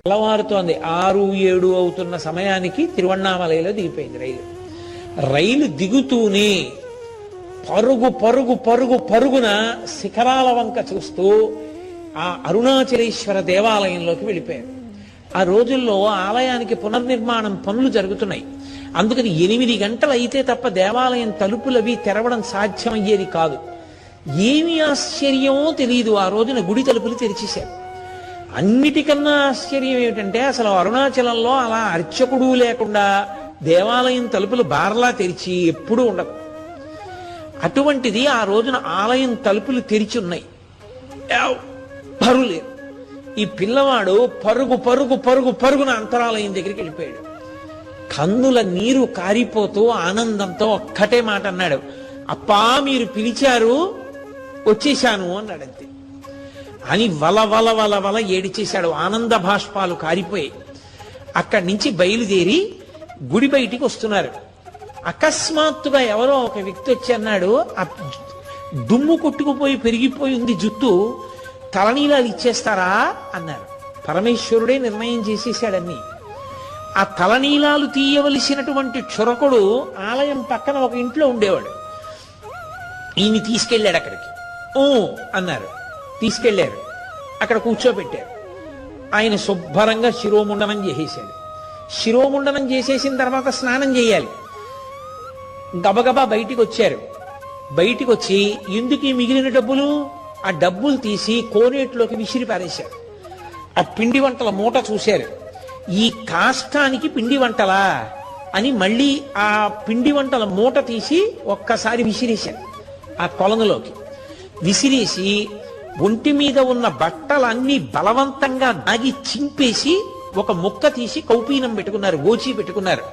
తెల్లవారుతోంది. 6-7 అవుతున్న సమయానికి తిరువణ్ణామలైలో దిగిపోయింది రైలు. రైలు దిగుతూనే పరుగు పరుగు పరుగు పరుగున శిఖరాల వంక చూస్తూ ఆ అరుణాచలేశ్వర దేవాలయంలోకి వెళ్ళిపోయారు. ఆ రోజుల్లో ఆలయానికి పునర్నిర్మాణం పనులు జరుగుతున్నాయి. అందుకని 8 గంటలు అయితే తప్ప దేవాలయం తలుపులవి తెరవడం సాధ్యమయ్యేది కాదు. ఏమి ఆశ్చర్యమో తెలియదు, ఆ రోజున గుడి తలుపులు తెరిచేశారు. అన్నిటికన్నా ఆశ్చర్యం ఏమిటంటే అసలు అరుణాచలంలో అలా అర్చకుడు లేకుండా దేవాలయం తలుపులు బార్లా తెరిచి ఎప్పుడూ ఉండదు. అటువంటిది ఆ రోజున ఆలయం తలుపులు తెరిచి ఉన్నాయి. లేరు. ఈ పిల్లవాడు పరుగు పరుగు పరుగు పరుగున అంతరాలయం దగ్గరికి వెళ్ళిపోయాడు. కన్నుల నీరు కారిపోతూ ఆనందంతో ఒక్కటే మాట అన్నాడు, అప్పా మీరు పిలిచారు వచ్చేశాను అన్నాడు. అంతే అని వల వల వల వల ఏడిచేశాడు. ఆనంద భాష్పాలు కారిపోయాయి. అక్కడి నుంచి బయలుదేరి గుడి బయటికి వస్తున్నారు. అకస్మాత్తుగా ఎవరో ఒక వ్యక్తి వచ్చి అన్నాడు, ఆ దుమ్ము కొట్టుకుపోయి పెరిగిపోయి ఉంది జుట్టు, తలనీలాలు ఇచ్చేస్తారా అన్నారు. పరమేశ్వరుడే నిర్ణయం చేసేసాడన్ని. ఆ తలనీలాలు తీయవలసినటువంటి క్షురకుడు ఆలయం పక్కన ఒక ఇంట్లో ఉండేవాడు. ఈయన్ని తీసుకెళ్ళాడు అక్కడికి. ఓ అన్నారు. తీసుకెళ్లారు. అక్కడ కూర్చోబెట్టారు. ఆయన శుభ్రంగా శిరోముండనం చేసేశాడు. శిరోముండనం చేసేసిన తర్వాత స్నానం చేయాలి. గబగబా బయటికి వచ్చారు. బయటికి వచ్చి ఎందుకు ఈ మిగిలిన డబ్బులు, ఆ డబ్బులు తీసి కోనేటిలోకి విసిరి పారేశారు. ఆ పిండి వంటల మూట చూశారు. ఈ కాష్టానికి పిండి వంటలా అని మళ్ళీ ఆ పిండి వంటల మూట తీసి ఒక్కసారి విసిరేశారు. ఆ కొలనులోకి విసిరేసి ఒంటి మీద ఉన్న బట్టలన్నీ బలవంతంగా నాగి చింపేసి ఒక ముక్క తీసి కౌపీనం పెట్టుకున్నారు, గోచి పెట్టుకున్నారు.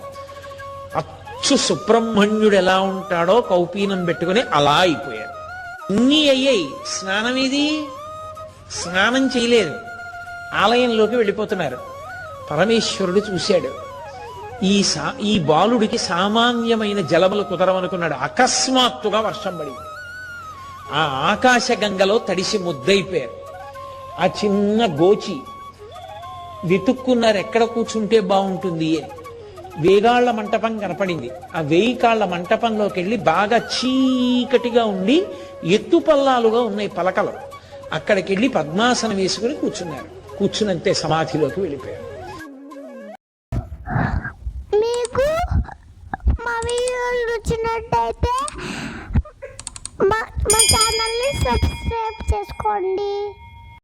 అచ్చు సుబ్రహ్మణ్యుడు ఎలా ఉంటాడో కౌపీనం పెట్టుకుని అలా అయిపోయారు. అన్నీ అయ్యాయి. స్నానం ఏది? స్నానం చేయలేదు. ఆలయంలోకి వెళ్ళిపోతున్నారు. పరమేశ్వరుడు చూశాడు. ఈ బాలుడికి సామాన్యమైన జలములు కుదరవనుకున్నాడు. అకస్మాత్తుగా వర్షం పడింది. ఆ ఆకాశ గంగలో తడిసి ముద్దయిపోయారు. ఆ చిన్న గోచి వెతుక్కున్నారు ఎక్కడ కూర్చుంటే బాగుంటుంది అని. వేగాళ్ల మంటపం కనపడింది. ఆ 1000 కాళ్ల మంటపంలోకి వెళ్ళి బాగా చీకటిగా ఉండి ఎత్తుపల్లాలుగా ఉన్నాయి పలకలు. అక్కడికి వెళ్ళి పద్మాసనం వేసుకుని కూర్చున్నారు. కూర్చునంతే సమాధిలోకి వెళ్ళిపోయారు. మీకు మా వీడియోలు నచ్చినట్టయితే మా ఛానల్ని సబ్స్క్రైబ్ చేసుకోండి.